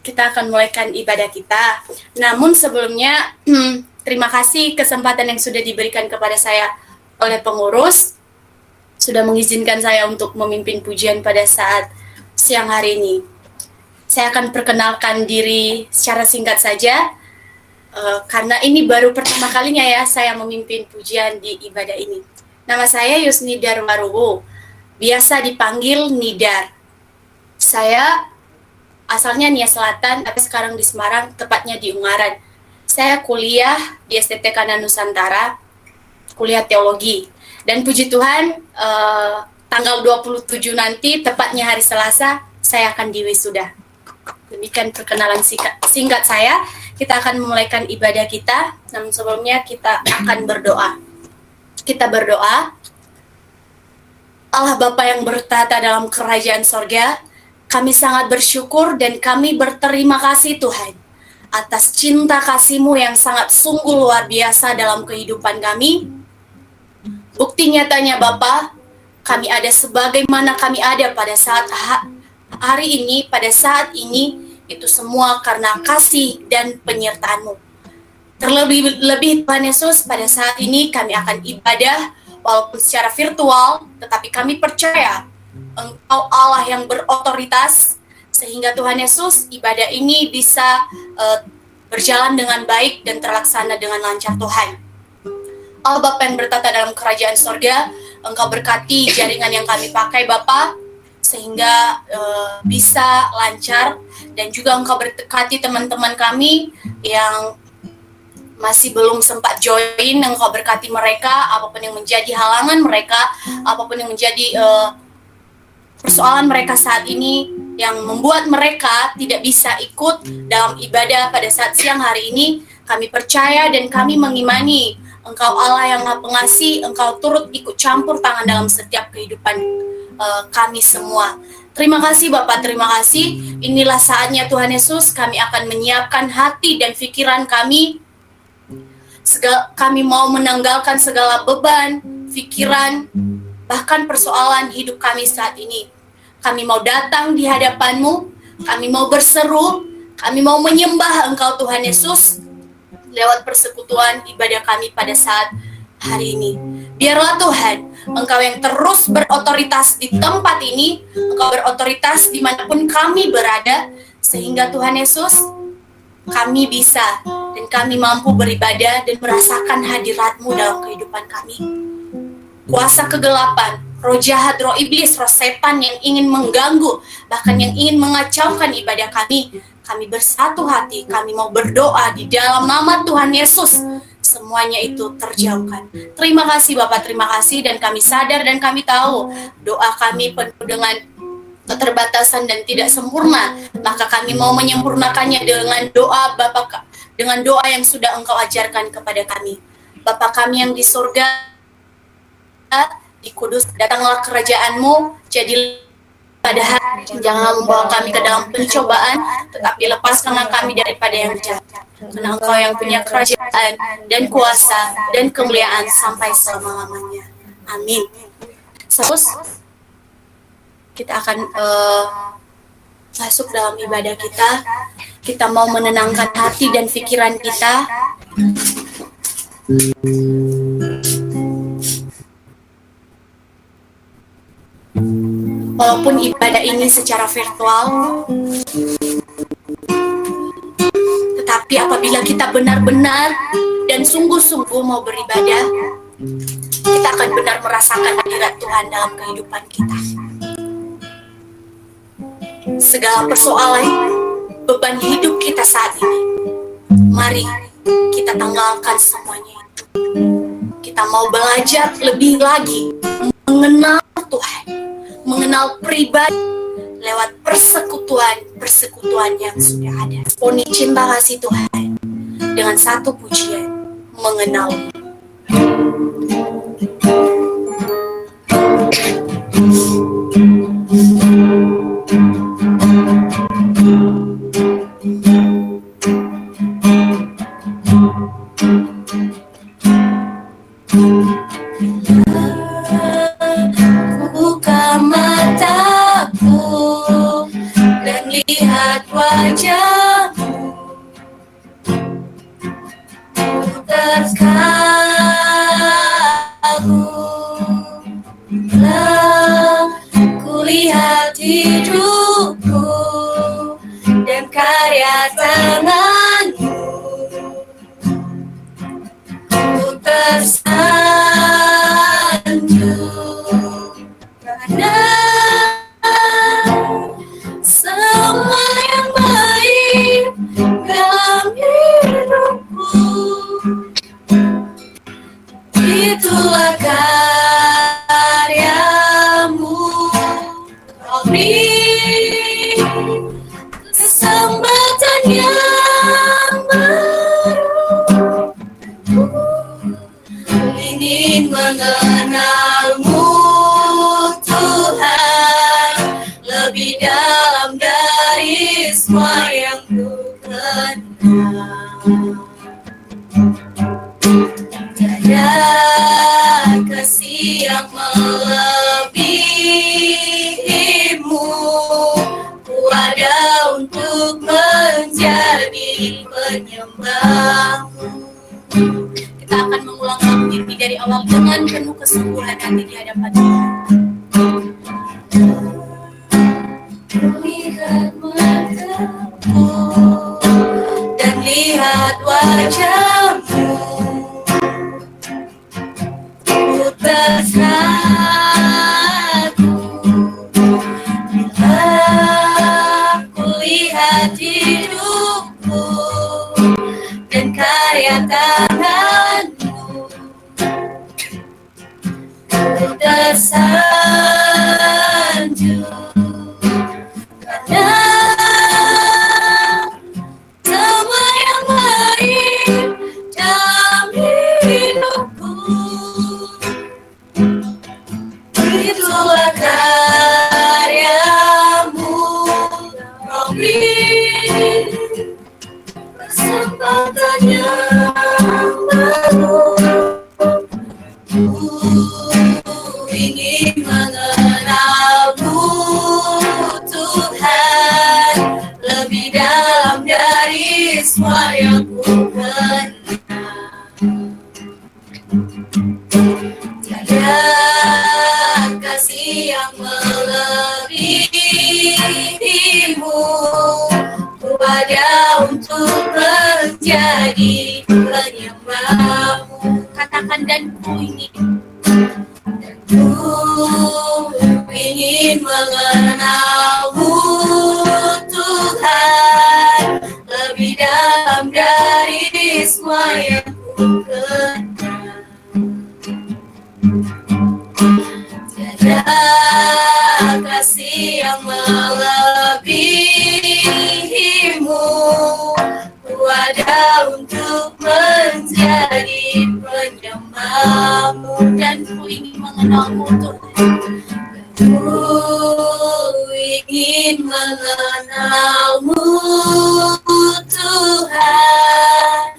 kita akan mulaikan ibadah kita. Namun sebelumnya, terima kasih kesempatan yang sudah diberikan kepada saya oleh pengurus, sudah mengizinkan saya untuk memimpin pujian pada saat siang hari ini. Saya akan perkenalkan diri secara singkat saja, karena ini baru pertama kalinya ya saya memimpin pujian di ibadah ini. Nama saya Yusnidar Waruwo, biasa dipanggil Nidar. Saya asalnya Nia Selatan, tapi sekarang di Semarang, tepatnya di Ungaran. Saya kuliah di STT Kanan Nusantara, kuliah teologi. Dan puji Tuhan, tanggal 27 nanti, tepatnya hari Selasa, saya akan diwisuda. Demikian perkenalan singkat saya. Kita akan memulaikan ibadah kita, namun sebelumnya kita akan berdoa. Kita berdoa. Allah Bapa yang bertata dalam kerajaan sorga, kami sangat bersyukur dan kami berterima kasih Tuhan atas cinta kasih-Mu yang sangat sungguh luar biasa dalam kehidupan kami. Bukti nyatanya Bapa, kami ada sebagaimana kami ada pada saat hari ini, pada saat ini, itu semua karena kasih dan penyertaan-Mu. Terlebih Tuhan Yesus, pada saat ini kami akan ibadah walaupun secara virtual, tetapi kami percaya Engkau Allah yang berotoritas, sehingga Tuhan Yesus ibadah ini bisa berjalan dengan baik dan terlaksana dengan lancar Tuhan. Allah Bapa yang bertata dalam kerajaan sorga, Engkau berkati jaringan yang kami pakai Bapa, sehingga bisa lancar, dan juga Engkau berkati teman-teman kami yang masih belum sempat join. Engkau berkati mereka, apapun yang menjadi halangan mereka, apapun yang menjadi persoalan mereka saat ini yang membuat mereka tidak bisa ikut dalam ibadah pada saat siang hari ini. Kami percaya dan kami mengimani Engkau Allah yang Maha Pengasih, Engkau turut ikut campur tangan dalam setiap kehidupan kami semua. Terima kasih Bapak, terima kasih. Inilah saatnya Tuhan Yesus, kami akan menyiapkan hati dan pikiran kami. Kami mau menanggalkan segala beban, pikiran, bahkan persoalan hidup kami saat ini. Kami mau datang di hadapan-Mu, kami mau berseru, kami mau menyembah Engkau Tuhan Yesus lewat persekutuan ibadah kami pada saat hari ini. Biarlah Tuhan, Engkau yang terus berotoritas di tempat ini, Engkau berotoritas dimanapun kami berada, sehingga Tuhan Yesus, kami bisa dan kami mampu beribadah dan merasakan hadirat-Mu dalam kehidupan kami. Kuasa kegelapan, roh jahat, roh iblis, roh setan yang ingin mengganggu, bahkan yang ingin mengacaukan ibadah kami bersatu hati, kami mau berdoa di dalam nama Tuhan Yesus, semuanya itu terjauhkan. Terima kasih Bapak, terima kasih, dan kami sadar dan kami tahu doa kami penuh dengan keterbatasan dan tidak sempurna, maka kami mau menyempurnakannya dengan doa Bapak, dengan doa yang sudah Engkau ajarkan kepada kami. Bapa kami yang di surga, di Kudus, datanglah kerajaan-Mu, jadi pada hari, janganlah membawa kami ke dalam pencobaan, tetapi lepaskanlah kami daripada yang jahat. Karena Engkau yang punya kerajaan dan kuasa dan kemuliaan sampai selama-lamanya. Amin. Terus kita akan masuk dalam ibadah kita. Kita mau menenangkan hati dan pikiran kita. Walaupun ibadah ini secara virtual, tetapi apabila kita benar-benar dan sungguh-sungguh mau beribadah, kita akan benar merasakan hadirat Tuhan dalam kehidupan kita. Segala persoalan, beban hidup kita saat ini, mari kita tanggalkan semuanya itu. Kita mau belajar lebih lagi mengenal Tuhan, mengenal pribadi lewat persekutuan yang sudah ada. Poni cinta kasih Tuhan dengan satu pujian, mengenal. Buka mataku dan lihat wajahmu, terkagum bila kulihat hidupku dan karya tanganmu. Ku tersanjung karena semua yang baik dalam hidupku. Itulah karyamu, beri kesempatan yang baru. Ingin mengenalmu Tuhan lebih dalam dari semua yang ku kenal. Tiada kasih yang melebihimu, ku ada untuk menjadi penyembahmu. Kita akan mengulang lagu ini dari awal dengan penuh kesungguhan hati di hadapan Tuhan. Lihat matamu dan lihat wajahmu, ku terkagum bila ku lihat hidupku dan karya tanganmu. Ku tersanjung karena semua yang baik dalam hidupku. Itulah karyamu, Robi, kesempatan yang baru. Ingin mengenalmu Tuhan lebih dalam dari semua yang ku kenal. Tiada kasih yang melebihimu, ku ada untuk menjadi penyembahmu. Katakan dan ku ingin mengenalmu Tuhan lebih dalam dari semua yang ku kenal. Tiada kasih yang melebihimu, ku ada untuk menjadi penyembahmu. Dan ku ingin mengenalmu Tuhan, ku ingin mengenalmu Tuhan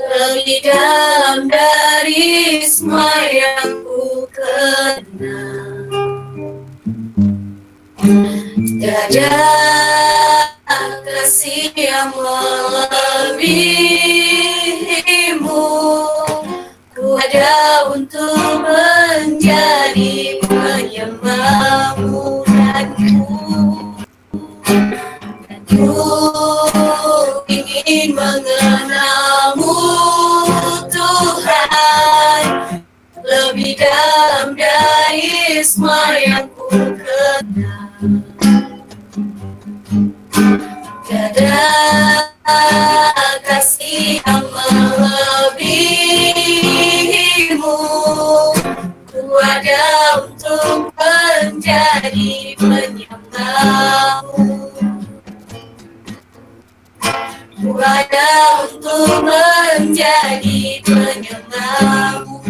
lebih dalam dari semua yang ku kenal. Tiada kasih yang melebihimu, ku ada untuk menjadi penyembahmu. Dan ku ingin mengenalmu Tuhan lebih dalam dari semua yang ku kenal. Tiada kasih yang melebihimu, ku ada untuk menjadi penyembahmu. Ku ada untuk menjadi penyembahmu.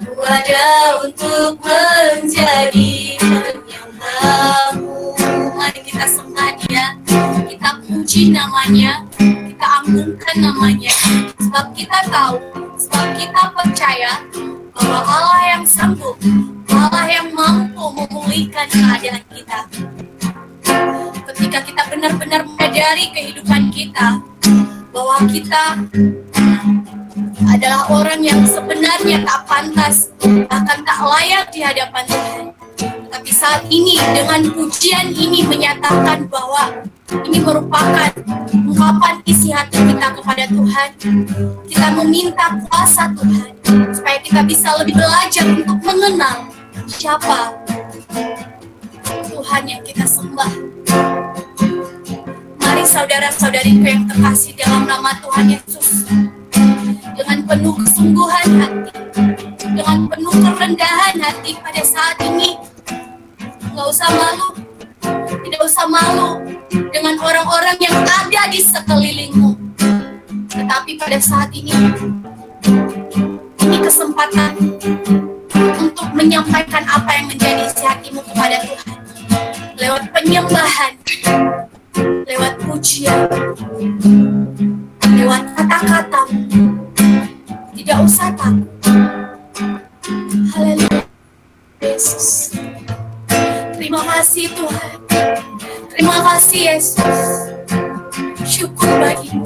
Ku ada untuk menjadi penyembahmu. Mari kita sembah Dia, kita puji namanya, kita agungkan namanya, sebab kita tahu, sebab kita percaya bahwa Allah yang sanggup, Allah yang mampu memulihkan keadaan kita. Ketika ketika kita benar-benar menyadari kehidupan kita bahwa kita adalah orang yang sebenarnya tak pantas, bahkan tak layak di hadapan Tuhan. Tapi saat ini dengan pujian ini menyatakan bahwa ini merupakan ungkapan isi hati kita kepada Tuhan. Kita meminta kuasa Tuhan supaya kita bisa lebih belajar untuk mengenal siapa Tuhan yang kita sembah. Mari saudara-saudariku yang terkasih dalam nama Tuhan Yesus, dengan penuh kesungguhan hati, dengan penuh kerendahan hati pada saat ini, tidak usah malu dengan orang-orang yang ada di sekelilingmu. Tetapi pada saat ini kesempatan untuk menyampaikan apa yang menjadi isi hatimu kepada Tuhan lewat penyembahan, lewat pujian, lewat kata-kata. Tidak usah takut. Haleluya Yesus. Terima kasih Tuhan. Terima kasih Yesus. Syukur bagimu.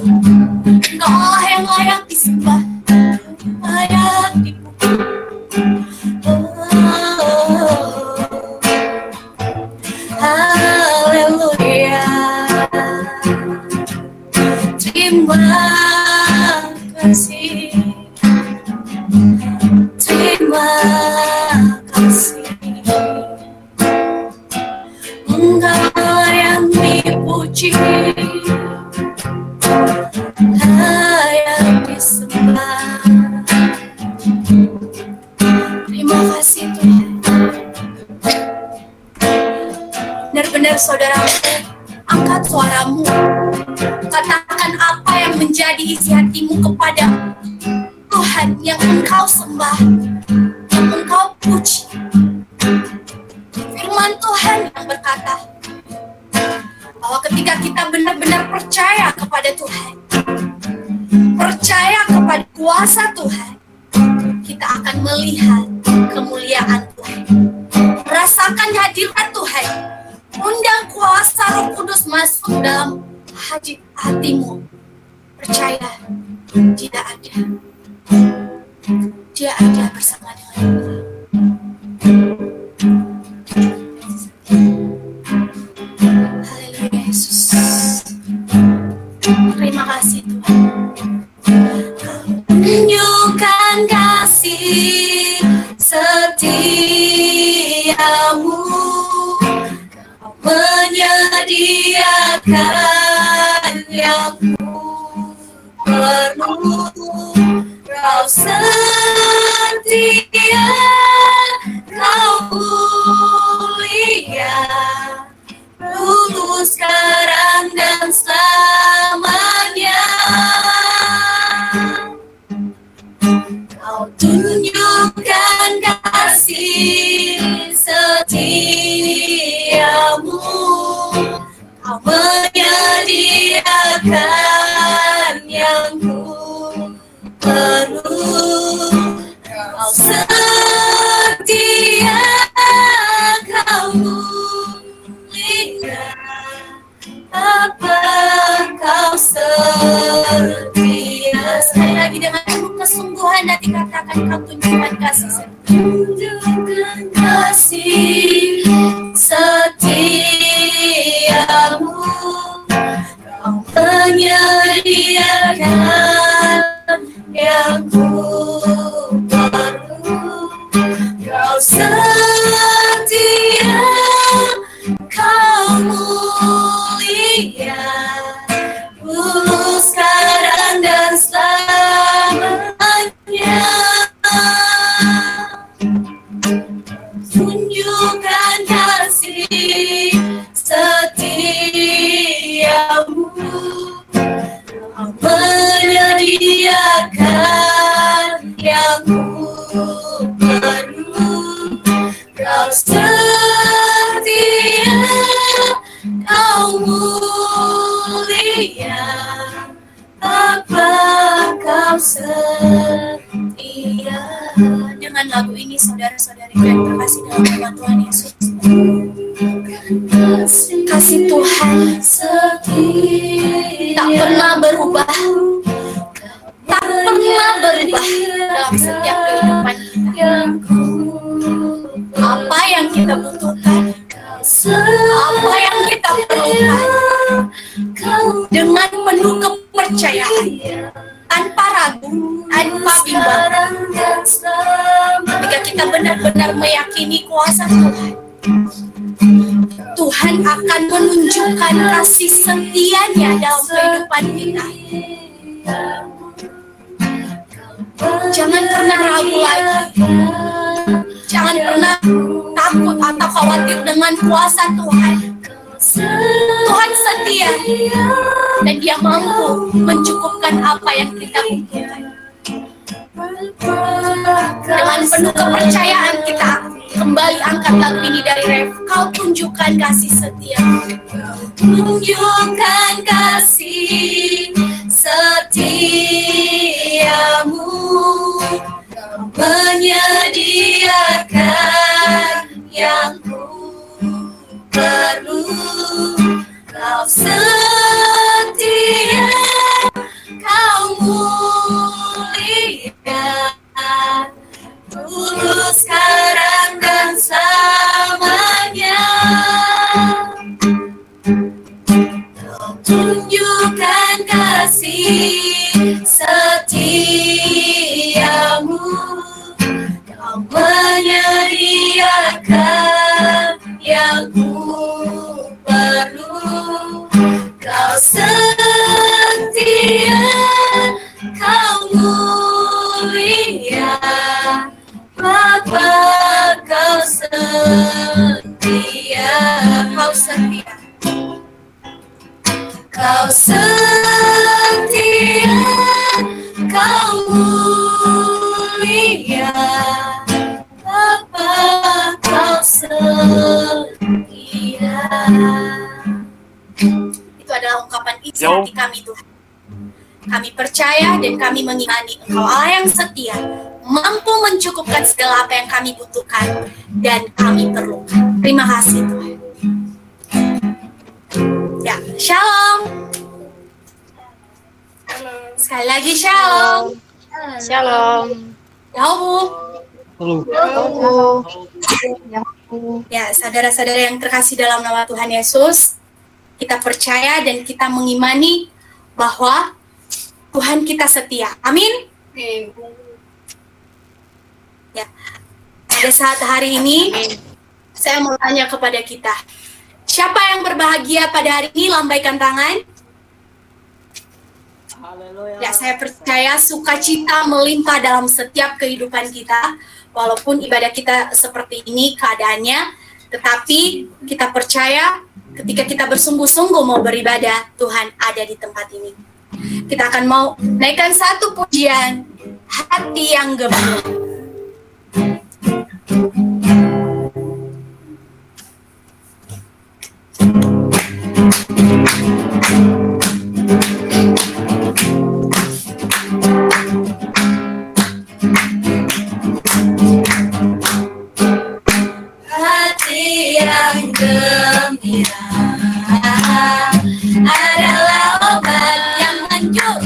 Engkau Allah yang layak disembah, layak dipuji. Haleluya. Terima kasih. Terima kasih. Engkau yang dipuji, layak disembah. Terima kasih Tuhan. Benar-benar saudaraku, angkat suaramu. Katakan apa yang menjadi isi hatimu kepada Tuhan yang engkau sembah, yang engkau puji. Firman Tuhan yang berkata bahwa ketika kita benar-benar percaya kepada Tuhan, percaya kepada kuasa Tuhan, kita akan melihat kemuliaan Tuhan, merasakan hadirat Tuhan. Undang kuasa Roh Kudus masuk dalam hatimu. Percaya, Dia ada bersama dengan kita. Haleluya Yesus. Terima kasih Tuhan. Tunjukkan kasih setiamu, Kau menyediakan yang ku perlu. Kau setia, Kau mulia, dulu, sekarang, dan selamanya. Kau tunjukkan kasih setiamu, Kau menyediakan yang ku perlu. Kau setia, Kau mulia, apa Kau setia. Sekali lagi dengan penuh kesungguhan hati katakan, Kau tunjukkan kasih tunjukkan kasih setiamu, Kau menyediakan yang ku perlu. Kau setia, Kau mulia, dulu, sekarang, dan selamanya. Tunjukkan kasih setiamu, Kau menyediakan yang ku perlu. Kau setia, Kau mulia, apa Kau setia. Dengan lagu ini saudara-saudari yang terkasih dalam nama Tuhan Yesus, Kasih Tuhan tak pernah berubah, tak pernah berubah dalam setiap kehidupan kita. Apa yang kita butuhkan, apa yang kita perlukan, dengan penuh kepercayaan, tanpa ragu, tanpa bimbang. Ketika kita benar-benar meyakini kuasa Tuhan, Tuhan akan menunjukkan kasih setia-Nya dalam kehidupan kita. Jangan pernah ragu lagi. Jangan pernah takut atau khawatir dengan kuasa Tuhan. Tuhan setia dan Dia mampu mencukupkan apa yang kita butuhkan. Dengan penuh kepercayaan kita kembali angkat lagu ini dari ref. Kau tunjukkan kasih setia, tunjukkan kasih setiamu, menyediakan yang ku perlu. Kau setia, kau mulia, dulu, sekarang, dan selamanya. Kau tunjukkan kasih setiamu, kau menyediakan yang ku perlu. Kau setia, kau mulia, Bapa, kau setia, kau setia, kau setia, kau mulia, Bapa, kau setia. Itu adalah ungkapan isi hati kami, Tuhan. Kami percaya dan kami mengimani Engkau Allah yang setia, mampu mencukupkan segala apa yang kami butuhkan dan kami perlukan. Terima kasih Tuhan. Ya, shalom. Sekali lagi shalom. Shalom. Yahoo. Ya, saudara-saudara yang terkasih dalam nama Tuhan Yesus, kita percaya dan kita mengimani bahwa Tuhan kita setia. Amin. Ya, pada saat hari ini, saya mau tanya kepada kita, siapa yang berbahagia pada hari ini? Lambaikan tangan. Ya, saya percaya sukacita melimpah dalam setiap kehidupan kita, walaupun ibadah kita seperti ini keadaannya, tetapi kita percaya ketika kita bersungguh-sungguh mau beribadah, Tuhan ada di tempat ini. Kita akan mau naikkan satu pujian, hati yang gembira. Hati yang gembira adalah obat yang manjur,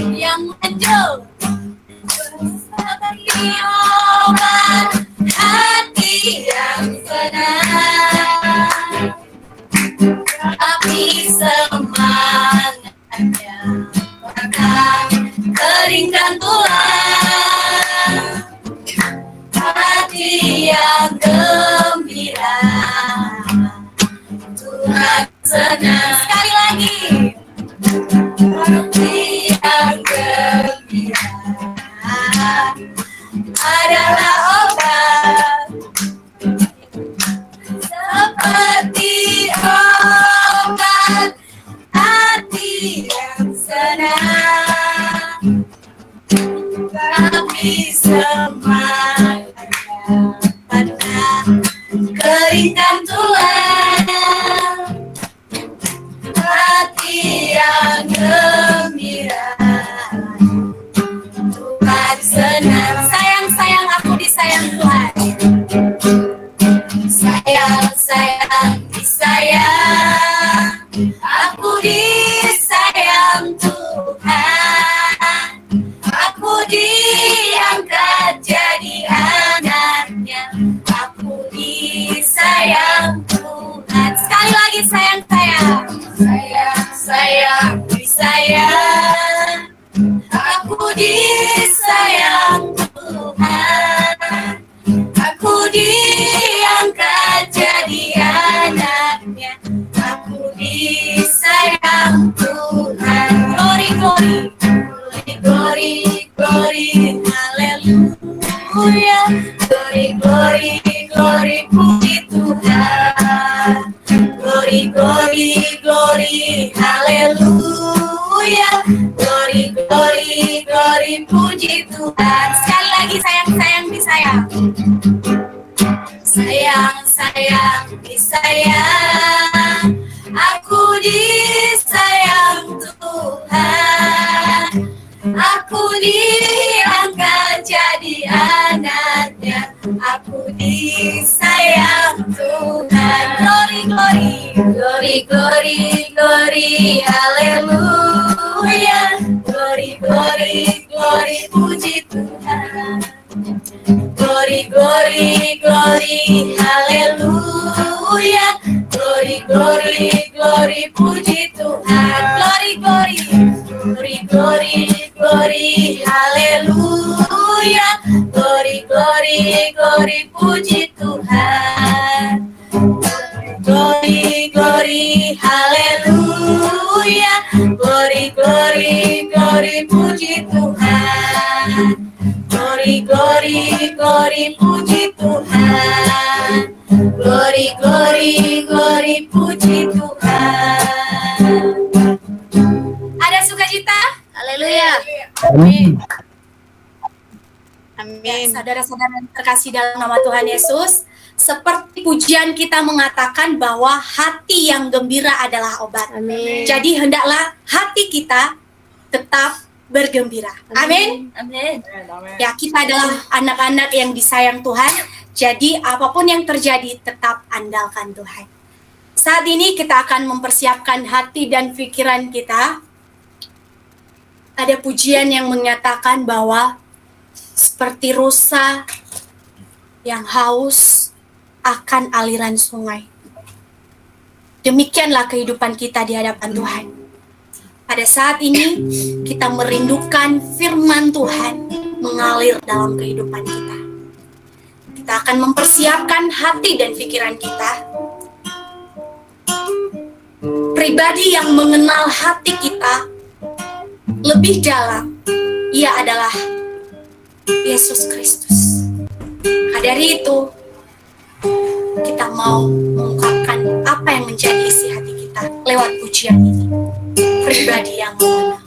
seperti obat hati yang senang, tapi semangatnya akan keringkan tulang. Hati yang gembira, Tuhan senang. Sekali lagi, hati yang gembira adalah obat, seperti obat hati yang senang, tapi semangatnya pernah keringkan tulang. Hati yang gembira, Tuhan senang. Sayang, aku disayang Tuhan. Sayang, disayang. disayang Tuhan, aku diangkat jadi anaknya, aku disayang Tuhan. Sekali lagi sayang, disayang, aku disayang Tuhan, aku diangkat jadi anaknya, aku disayang Tuhan. Glory, glory, glory, glory, haleluya. Glory, glory, glory, puji Tuhan. Glory, glory, glory, haleluya. Glory, glory, glory, puji Tuhan. Sekali lagi sayang, disayang. Sayang, disayang, aku disayang Tuhan, aku diangkat jadi anaknya, aku disayang Tuhan. Glory, glory, glory, glory, glory, haleluya. Glory, glory, glory, puji Tuhan. Glory, glory, glory, haleluya. Glory, glory, glory, puji Tuhan. Glory, glory, glory, glory, glory, haleluya. Glory, glory, glory, puji Tuhan. Glory, glory, haleluya. Glory, glory, glory, puji Tuhan. Glory, glory, glory, puji Tuhan. Glory, glory, glory, puji Tuhan. Ada sukacita? Haleluya. Amin. Amin. Ya, saudara-saudara yang terkasih dalam nama Tuhan Yesus, seperti pujian kita mengatakan bahwa hati yang gembira adalah obat. Amin. Jadi hendaklah hati kita tetap bergembira. Amin. Amin. Ya, kita adalah anak-anak yang disayang Tuhan. Jadi apapun yang terjadi tetap andalkan Tuhan. Saat ini kita akan mempersiapkan hati dan pikiran kita. Ada pujian yang menyatakan bahwa seperti rusa yang haus akan aliran sungai. Demikianlah kehidupan kita di hadapan Tuhan. Pada saat ini kita merindukan firman Tuhan mengalir dalam kehidupan kita. Kita akan mempersiapkan hati dan pikiran kita. Pribadi yang mengenal hati kita lebih dalam, ia adalah Yesus Kristus. Dari itu, kita mau mengungkapkan apa yang menjadi isi hati kita lewat pujian ini. Pribadi yang mengenal.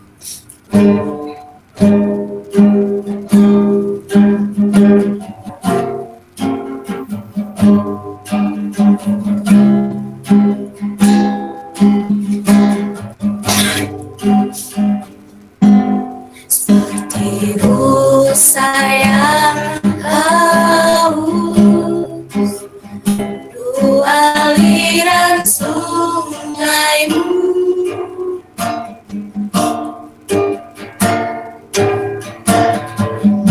Seperti rusa yang haus, dua aliran sungaimu,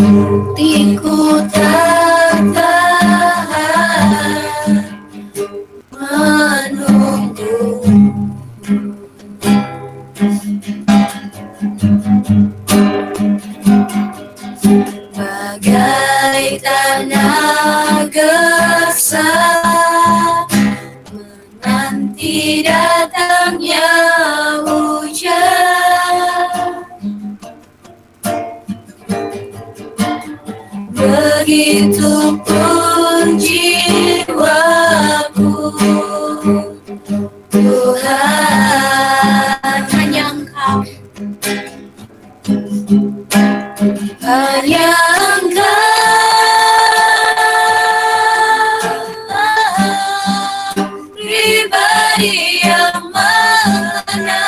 hatiku tak tahan menunggu. Bagai tanah gersang menanti datangnya hujan, begitupun jiwaku, Tuhan, hanya Engkau, hanya Engkau, pribadi yang mengenal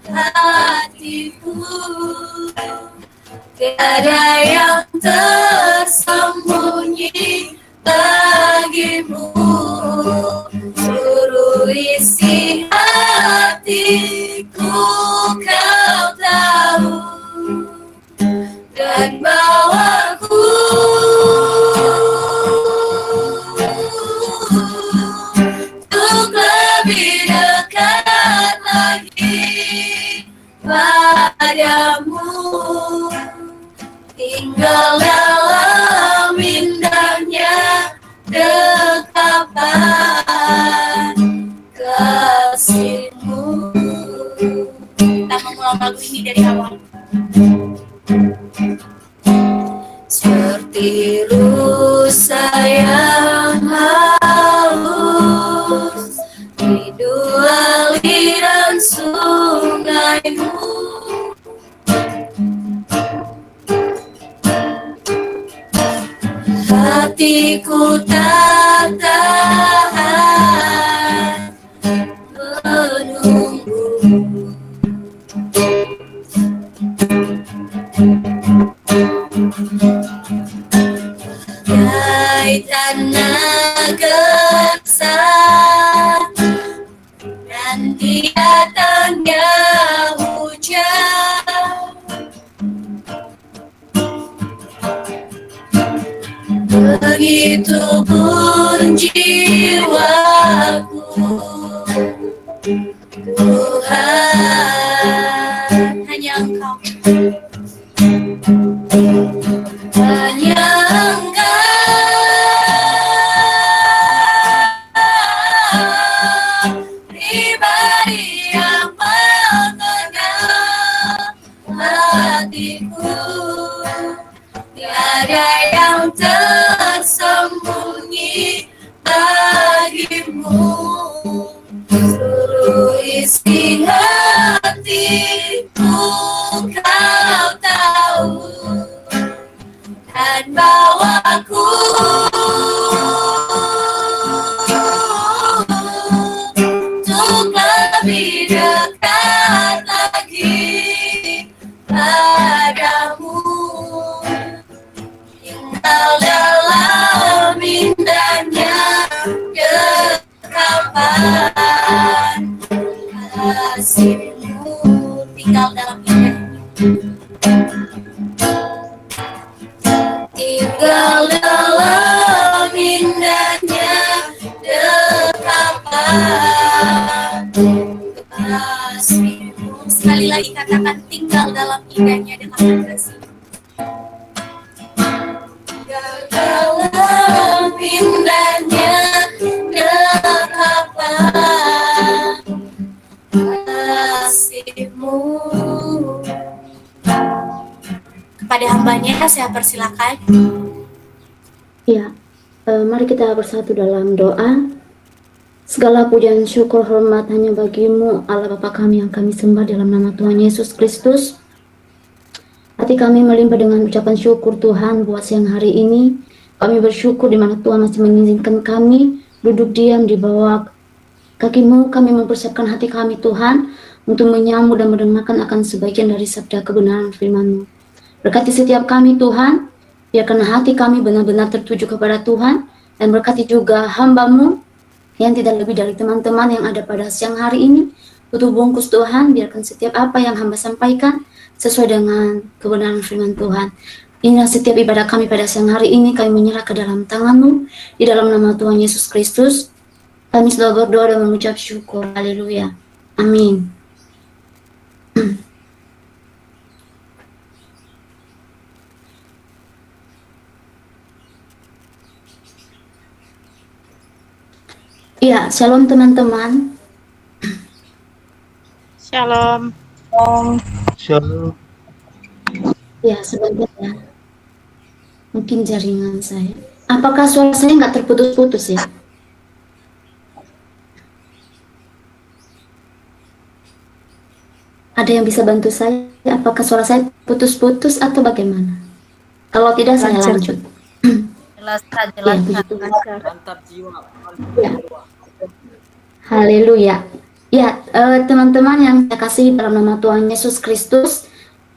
hatiku. Tiada yang tersembunyi bagimu, seluruh isi hati hatiku kau tahu, dan bawaku untuk lebih dekat lagi padamu. Tinggal dalam indahnya dekapan kasih-Mu. Kita mengulang lagu ini dari awal. Seperti rusa yang halus di dua aliran sungai-Mu, hatiku tak tahan menunggu. Hai tanah gersang dan datangnya hujan, begitu pun jiwaku, Tuhan, hanya Engkau, hanya Engkau, pribadi yang mengenal hatiku. Tiada yang tersembunyi bagimu, seluruh isi hatiku kau tahu, dan bawaku untuk lebih dekat lagi padamu. Tinggal dalam indahnya dekapan kasih-Mu. Tinggal dalam indahnya, tinggal dalam indahnya dekapan kasih-Mu. Sekali lagi katakan, tinggal dalam indahnya dekapan kasih-Mu. Dalam indahnya dekapan kasih-Mu. Kepada hambanya saya persilakan. Ya, mari kita bersatu dalam doa. Segala pujian syukur hormat hanya bagi-Mu, Allah Bapa kami yang kami sembah dalam nama Tuhan Yesus Kristus. Hati kami melimpah dengan ucapan syukur Tuhan buat siang hari ini. Kami bersyukur di mana Tuhan masih mengizinkan kami duduk diam di bawah kaki-Mu. Kami mempersiapkan hati kami Tuhan untuk menyambut dan mendengarkan akan sebagian dari sabda kebenaran firman-Mu. Berkati setiap kami Tuhan, biarkan hati kami benar-benar tertuju kepada Tuhan, dan berkati juga hamba-Mu yang tidak lebih dari teman-teman yang ada pada siang hari ini. Tutup bungkus Tuhan, biarkan setiap apa yang hamba sampaikan sesuai dengan kebenaran firman Tuhan. Inilah setiap ibadah kami pada siang hari ini, kami menyerah ke dalam tangan-Mu, di dalam nama Tuhan Yesus Kristus. Kami selalu berdoa dan mengucap syukur. Haleluya. Amin. Ya, shalom teman-teman. Shalom. Shalom. Ya, sebentar ya. Mungkin jaringan saya. Apakah suara saya nggak terputus-putus ya? Ada yang bisa bantu saya? Apakah suara saya putus-putus atau bagaimana? Kalau tidak, saya lanjut. Jelas. Ya, begitu. Mantap jiwa. Ya. Haleluya. Ya, teman-teman yang saya kasih dalam nama Tuhan Yesus Kristus,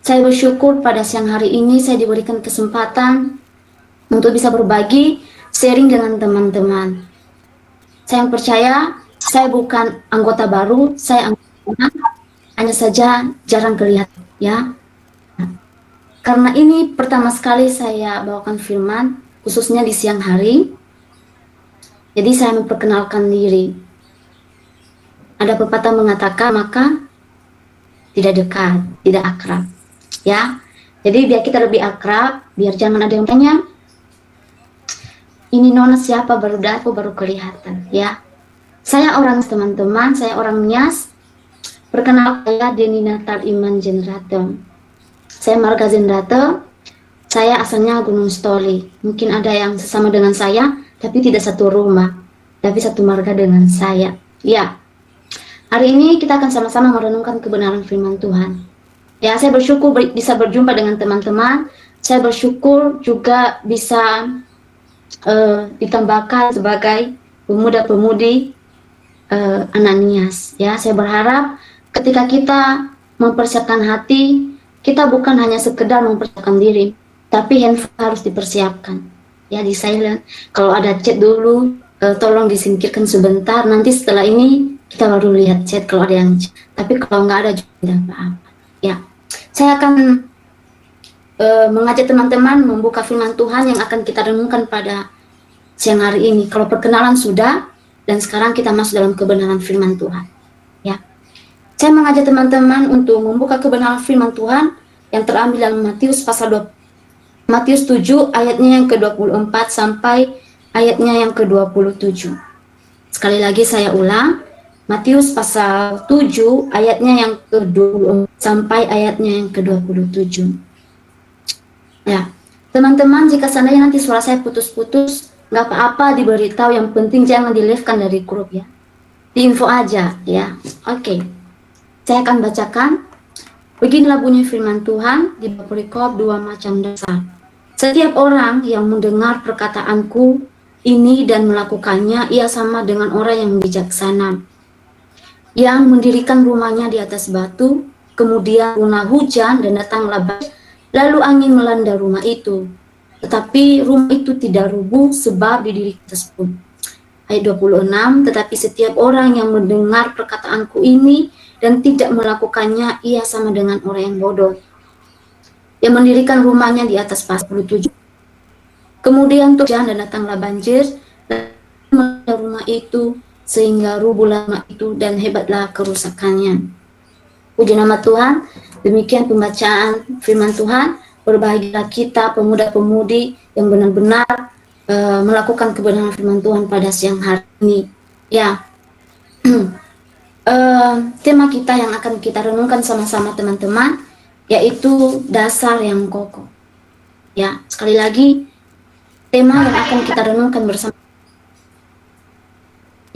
saya bersyukur pada siang hari ini saya diberikan kesempatan untuk bisa berbagi, sharing dengan teman-teman. Saya yang percaya, saya bukan anggota baru, saya anggota Ya, hanya saja jarang kelihatan ya. Karena ini pertama sekali saya bawakan firman khususnya di siang hari. Jadi saya memperkenalkan diri. Ada pepatah mengatakan maka tidak dekat, tidak akrab. Ya. Jadi biar kita lebih akrab, biar jangan ada yang tanya, ini nona siapa baru datang baru kelihatan, ya. Saya orang teman-teman, saya orang Nias. Perkenalkan saya Deni Natal Iman Jenrate. Saya marga Jenrate. Saya asalnya Gunung Stoli. Mungkin ada yang sesama dengan saya, tapi tidak satu rumah, tapi satu marga dengan saya. Ya. Hari ini kita akan sama-sama merenungkan kebenaran firman Tuhan. Ya, saya bersyukur bisa berjumpa dengan teman-teman. Saya bersyukur juga bisa ditambahkan sebagai pemuda-pemudi Ananias. Ya, saya berharap ketika kita mempersiapkan hati, kita bukan hanya sekedar mempersiapkan diri, tapi handphone harus dipersiapkan. Ya, di silent. Kalau ada chat dulu, tolong disingkirkan sebentar. Nanti setelah ini kita baru lihat chat kalau ada yang chat. Tapi kalau nggak ada juga tidak apa-apa. Ya, saya akan mengajak teman-teman membuka firman Tuhan yang akan kita renungkan pada siang hari ini. Kalau perkenalan sudah, dan sekarang kita masuk dalam kebenaran firman Tuhan. Ya, saya mengajak teman-teman untuk membuka kebenaran firman Tuhan yang terambil dalam Matius pasal 7 ayatnya yang ke-24 sampai ayatnya yang ke-27. Sekali lagi saya ulang, Matius pasal 7 ayatnya yang ke-24 sampai ayatnya yang ke-27. Ya, teman-teman, jika seandainya nanti suara saya putus-putus, nggak apa-apa, diberitahu, yang penting jangan di-leave-kan dari grup ya. Di-info aja ya. Oke. Saya akan bacakan. Beginilah bunyi firman Tuhan di bab perikop 2 macam dasar. Setiap orang yang mendengar perkataanku ini dan melakukannya, ia sama dengan orang yang bijaksana, yang mendirikan rumahnya di atas batu, kemudian turunlah hujan dan datanglah badai, lalu angin melanda rumah itu. Tetapi rumah itu tidak rubuh sebab didirikan atas batu. Ayat 26, tetapi setiap orang yang mendengar perkataanku ini dan tidak melakukannya, ia sama dengan orang yang bodoh, yang mendirikan rumahnya di atas pasir. 27. Kemudian hujan dan datanglah banjir dan melanda rumah itu, sehingga rubuhlah rumah itu dan hebatlah kerusakannya. Puji nama Tuhan. Demikian pembacaan firman Tuhan. Berbahagialah kita pemuda-pemudi yang benar-benar melakukan kebenaran firman Tuhan pada siang hari ini. Ya, tema kita yang akan kita renungkan sama-sama teman-teman, yaitu dasar yang kokoh. Ya, sekali lagi tema yang akan kita renungkan bersama,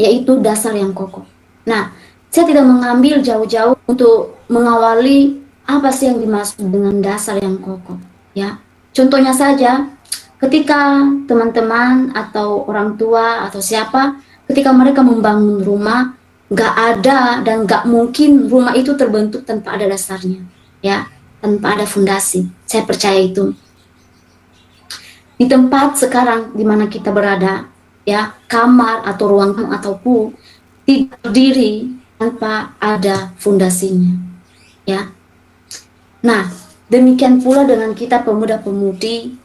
yaitu dasar yang kokoh. Nah, saya tidak mengambil jauh-jauh untuk mengawali apa sih yang dimaksud dengan dasar yang kokoh, ya. Contohnya saja, ketika teman-teman atau orang tua atau siapa, ketika mereka membangun rumah, nggak ada dan nggak mungkin rumah itu terbentuk tanpa ada dasarnya, ya, tanpa ada fondasi. Saya percaya itu. Di tempat sekarang di mana kita berada, ya, kamar atau ruang tamu ataupun tidak berdiri tanpa ada fondasinya, ya. Nah, demikian pula dengan kita pemuda-pemudi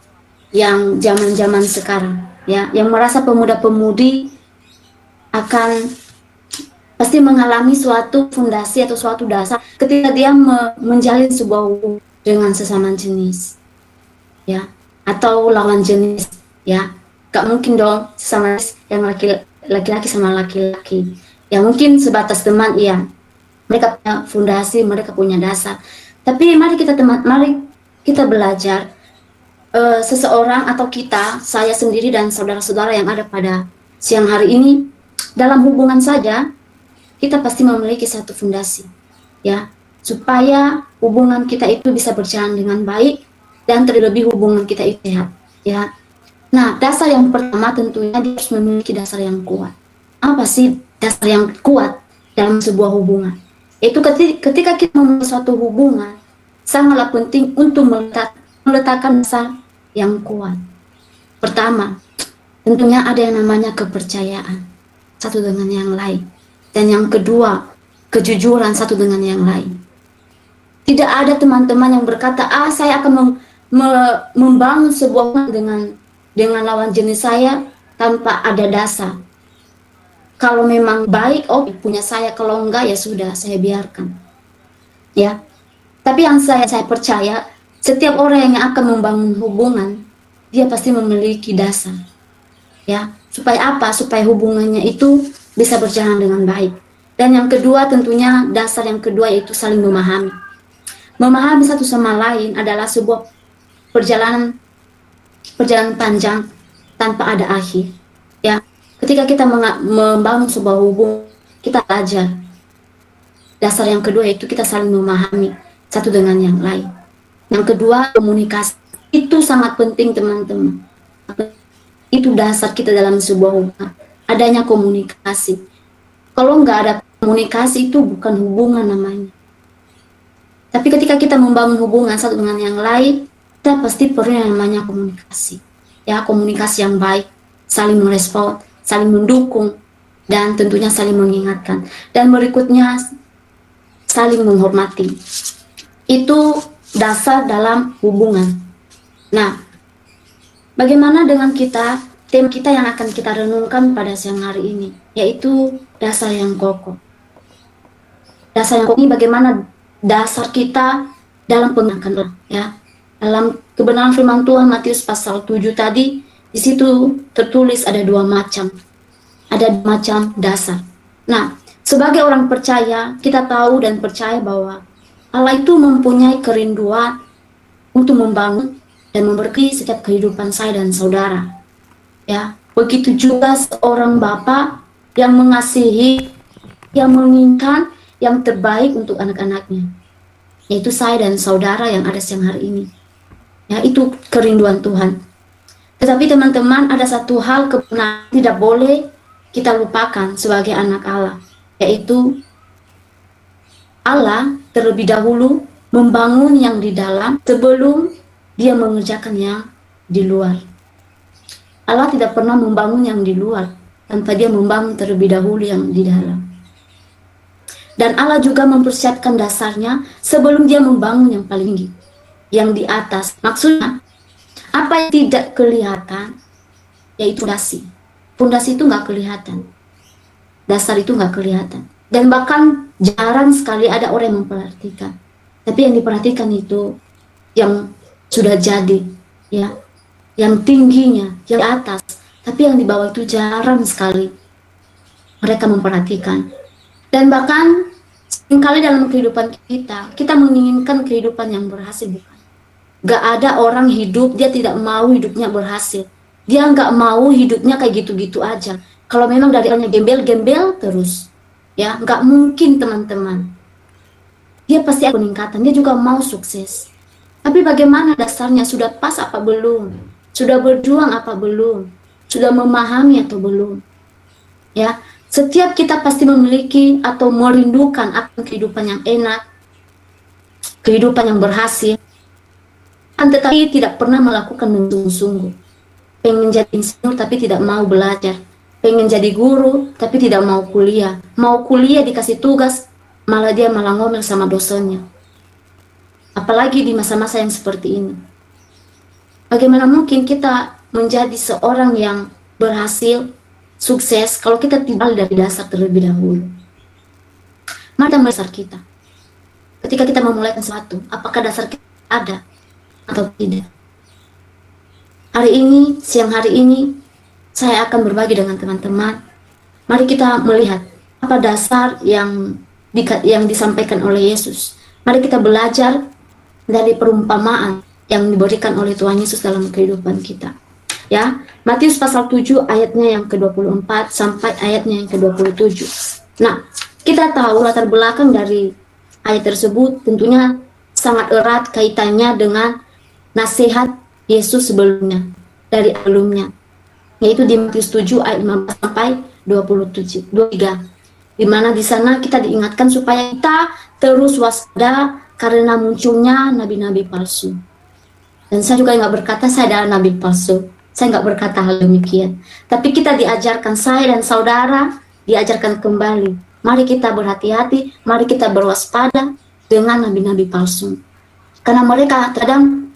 yang zaman-zaman sekarang, ya, yang merasa pemuda-pemudi akan pasti mengalami suatu fondasi atau suatu dasar ketika dia menjalin sebuah hubungan dengan sesama jenis, ya, atau lawan jenis, ya. Gak mungkin dong sesama jenis yang laki-laki sama laki-laki, ya, mungkin sebatas teman, iya, mereka punya fondasi, mereka punya dasar. Tapi mari kita belajar, seseorang atau kita, saya sendiri dan saudara-saudara yang ada pada siang hari ini, dalam hubungan saja kita pasti memiliki satu fondasi, ya, supaya hubungan kita itu bisa berjalan dengan baik dan terlebih hubungan kita itu sehat, ya. Nah, dasar yang pertama tentunya dia harus memiliki dasar yang kuat. Apa sih dasar yang kuat dalam sebuah hubungan? Itu ketika kita memulai suatu hubungan, sangatlah penting untuk meletakkan dasar yang kuat. Pertama, tentunya ada yang namanya kepercayaan satu dengan yang lain. Dan yang kedua, kejujuran satu dengan yang lain. Tidak ada teman-teman yang berkata, saya akan membangun sebuah hubungan dengan lawan jenis saya tanpa ada dasar. Kalau memang baik, punya saya. Kalau enggak, ya sudah, saya biarkan. Ya. Tapi yang saya percaya, setiap orang yang akan membangun hubungan, dia pasti memiliki dasar. Ya. Supaya apa? Supaya hubungannya itu bisa berjalan dengan baik. Dan yang kedua, tentunya dasar yang kedua yaitu saling memahami. Memahami satu sama lain adalah sebuah perjalanan panjang tanpa ada akhir. Ya, ketika kita membangun sebuah hubungan, kita belajar. Dasar yang kedua yaitu kita saling memahami satu dengan yang lain. Yang kedua, komunikasi. Itu sangat penting, teman-teman. Itu dasar kita dalam sebuah hubungan. Adanya komunikasi. Kalau nggak ada komunikasi, itu bukan hubungan namanya. Tapi ketika kita membangun hubungan satu dengan yang lain, kita pasti perlu yang namanya komunikasi. Ya, komunikasi yang baik, saling merespon, saling mendukung, dan tentunya saling mengingatkan. Dan berikutnya, saling menghormati. Itu dasar dalam hubungan. Nah, bagaimana dengan kita, tema kita yang akan kita renungkan pada siang hari ini, yaitu dasar yang kokoh. Dasar yang kokoh ini bagaimana dasar kita dalam pengakuan, ya. Dalam kebenaran firman Tuhan Matius pasal 7 tadi, di situ tertulis ada dua macam dasar. Nah, sebagai orang percaya, kita tahu dan percaya bahwa Allah itu mempunyai kerinduan untuk membangun dan memberkati setiap kehidupan saya dan saudara. Ya, begitu juga seorang bapa yang mengasihi, yang menginginkan yang terbaik untuk anak-anaknya, yaitu saya dan saudara yang ada siang hari ini. Ya, itu kerinduan Tuhan. Tetapi teman-teman, ada satu hal kebenaran tidak boleh kita lupakan sebagai anak Allah, yaitu Allah terlebih dahulu membangun yang di dalam sebelum dia mengerjakan yang di luar. Allah tidak pernah membangun yang di luar tanpa dia membangun terlebih dahulu yang di dalam. Dan Allah juga mempersiapkan dasarnya sebelum dia membangun yang paling tinggi, yang di atas. Maksudnya, apa yang tidak kelihatan, yaitu fondasi. Fondasi itu nggak kelihatan. Dasar itu nggak kelihatan. Dan bahkan jarang sekali ada orang yang memperhatikan. Tapi yang diperhatikan itu yang sudah jadi, ya, yang tingginya, yang di atas. Tapi yang di bawah itu jarang sekali mereka memperhatikan. Dan bahkan seringkali dalam kehidupan kita menginginkan kehidupan yang berhasil, bukan? Gak ada orang hidup, dia tidak mau hidupnya berhasil. Dia gak mau hidupnya kayak gitu-gitu aja. Kalau memang dari awalnya gembel-gembel terus, ya gak mungkin, teman-teman. Dia pasti ada peningkatan, dia juga mau sukses. Tapi bagaimana dasarnya, sudah pas apa belum? Sudah berjuang apa belum? Sudah memahami atau belum? Ya, setiap kita pasti memiliki atau merindukan akan kehidupan yang enak, kehidupan yang berhasil, tetapi tidak pernah melakukan dengan sungguh-sungguh. Pengen jadi insinyur tapi tidak mau belajar, pengen jadi guru tapi tidak mau kuliah, mau kuliah dikasih tugas malah dia malah ngomel sama dosennya. Apalagi di masa-masa yang seperti ini. Bagaimana mungkin kita menjadi seorang yang berhasil, sukses, kalau kita tidak dari dasar terlebih dahulu? Mari kita dasar kita. Ketika kita memulai sesuatu, apakah dasar kita ada atau tidak? Hari ini, siang hari ini, saya akan berbagi dengan teman-teman. Mari kita melihat apa dasar yang disampaikan oleh Yesus. Mari kita belajar dari perumpamaan yang diberikan oleh Tuhan Yesus dalam kehidupan kita. Ya, Matius pasal 7 ayatnya yang ke-24 sampai ayatnya yang ke-27. Nah, kita tahu latar belakang dari ayat tersebut tentunya sangat erat kaitannya dengan nasihat Yesus sebelumnya, dari sebelumnya, yaitu di Matius 7 ayat 15 sampai 23, di mana di sana kita diingatkan supaya kita terus waspada karena munculnya nabi-nabi palsu. Dan saya juga nggak berkata saya adalah nabi palsu, saya nggak berkata hal demikian. Tapi kita diajarkan, saya dan saudara diajarkan kembali Mari kita berhati-hati, mari kita berwaspada dengan nabi-nabi palsu. Karena mereka kadang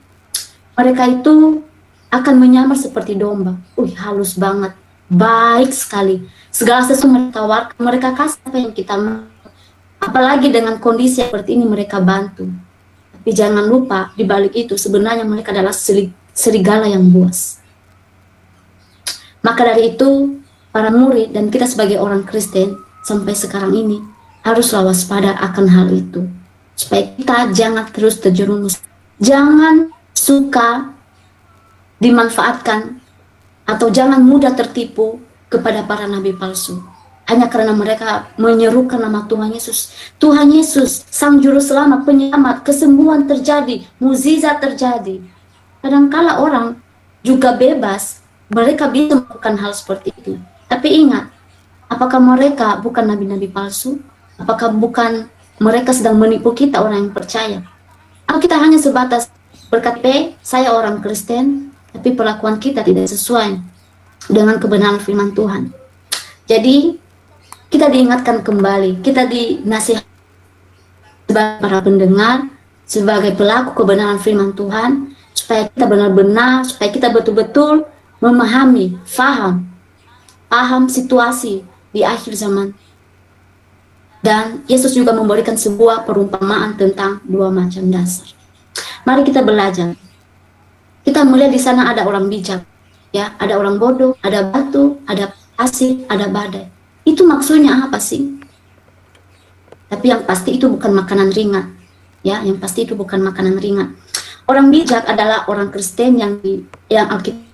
mereka itu akan menyamar seperti domba. Halus banget, baik sekali. Segala sesuatu mereka tawarkan, mereka kasih apa yang kita mau. Apalagi dengan kondisi seperti ini mereka bantu. Tapi jangan lupa di balik itu sebenarnya mereka adalah serigala yang buas. Maka dari itu para murid dan kita sebagai orang Kristen sampai sekarang ini haruslah waspada akan hal itu. Supaya kita jangan terus terjerumus. Jangan suka dimanfaatkan atau jangan mudah tertipu kepada para nabi palsu. Hanya karena mereka menyerukan nama Tuhan Yesus. Tuhan Yesus, Sang Juru Selamat, Penyelamat, kesembuhan terjadi, mukjizat terjadi. Kadangkala orang juga bebas, mereka bisa melakukan hal seperti itu. Tapi ingat, apakah mereka bukan nabi-nabi palsu? Apakah bukan mereka sedang menipu kita orang yang percaya? Atau kita hanya sebatas berkata, saya orang Kristen, tapi perlakuan kita tidak sesuai dengan kebenaran firman Tuhan. Jadi, kita diingatkan kembali, kita dinasihat sebagai para pendengar, sebagai pelaku kebenaran firman Tuhan, supaya kita benar-benar, supaya kita betul-betul memahami, paham situasi di akhir zaman. Dan Yesus juga memberikan sebuah perumpamaan tentang dua macam dasar. Mari kita belajar. Kita melihat di sana ada orang bijak, ya, ada orang bodoh, ada batu, ada pasir, ada badai. Itu maksudnya apa sih? Tapi yang pasti itu bukan makanan ringan, ya, yang pasti itu bukan makanan ringan. Orang bijak adalah orang Kristen yang Alkitab.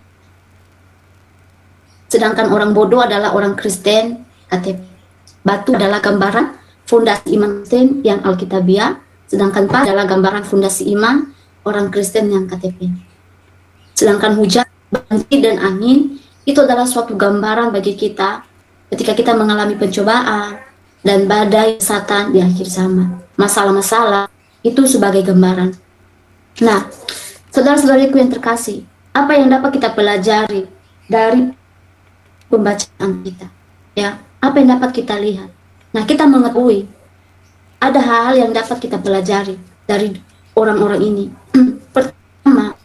Sedangkan orang bodoh adalah orang Kristen KTP. Batu adalah gambaran fondasi iman Kristen yang Alkitabiah, sedangkan pasir adalah gambaran fondasi iman orang Kristen yang KTP. Sedangkan hujan, banjir, dan angin itu adalah suatu gambaran bagi kita ketika kita mengalami pencobaan dan badai Satan di akhir zaman. Masalah-masalah itu sebagai gambaran. Nah, saudara-saudariku yang terkasih, apa yang dapat kita pelajari dari pembacaan kita? Ya, apa yang dapat kita lihat? Nah, kita mengetahui ada hal-hal yang dapat kita pelajari dari orang-orang ini. Pertama,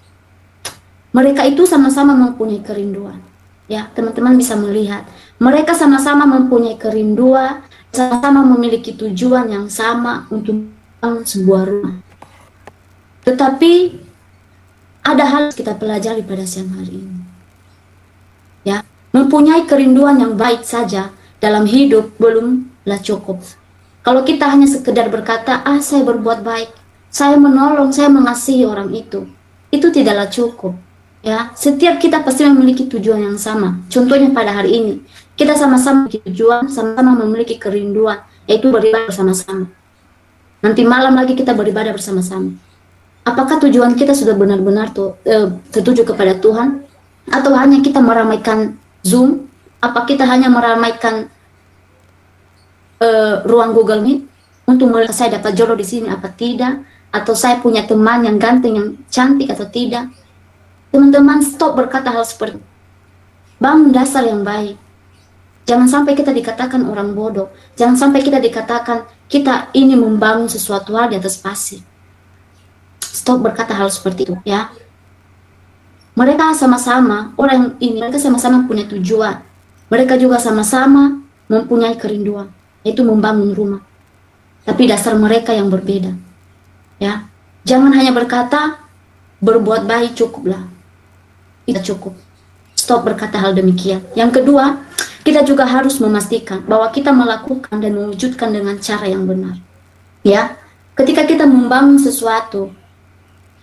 mereka itu sama-sama mempunyai kerinduan. Ya, teman-teman bisa melihat, mereka sama-sama mempunyai kerinduan, sama-sama memiliki tujuan yang sama untuk membangun sebuah rumah. Tetapi ada hal yang kita pelajari pada siang hari ini. Ya, mempunyai kerinduan yang baik saja dalam hidup belumlah cukup. Kalau kita hanya sekedar berkata, saya berbuat baik, saya menolong, saya mengasihi orang itu tidaklah cukup. Ya, setiap kita pasti memiliki tujuan yang sama. Contohnya pada hari ini, kita sama-sama memiliki tujuan, sama-sama memiliki kerinduan, yaitu beribadah bersama-sama. Nanti malam lagi kita beribadah bersama-sama. Apakah tujuan kita sudah benar-benar tertuju kepada Tuhan? Atau hanya kita meramaikan Zoom? Apa kita hanya meramaikan ruang Google Meet untuk melihat saya dapat jodoh di sini apa tidak? Atau saya punya teman yang ganteng, yang cantik atau tidak? Teman-teman, stop berkata hal seperti itu. Bangun dasar yang baik. Jangan sampai kita dikatakan orang bodoh. Jangan sampai kita dikatakan kita ini membangun sesuatu hal di atas pasir. Stop berkata hal seperti itu, ya. Mereka sama-sama, orang ini, mereka sama-sama punya tujuan. Mereka juga sama-sama mempunyai kerinduan, yaitu membangun rumah. Tapi dasar mereka yang berbeda. Ya. Jangan hanya berkata, berbuat baik cukuplah. Tidak cukup. Stop berkata hal demikian. Yang kedua, kita juga harus memastikan bahwa kita melakukan dan mewujudkan dengan cara yang benar. Ya, ketika kita membangun sesuatu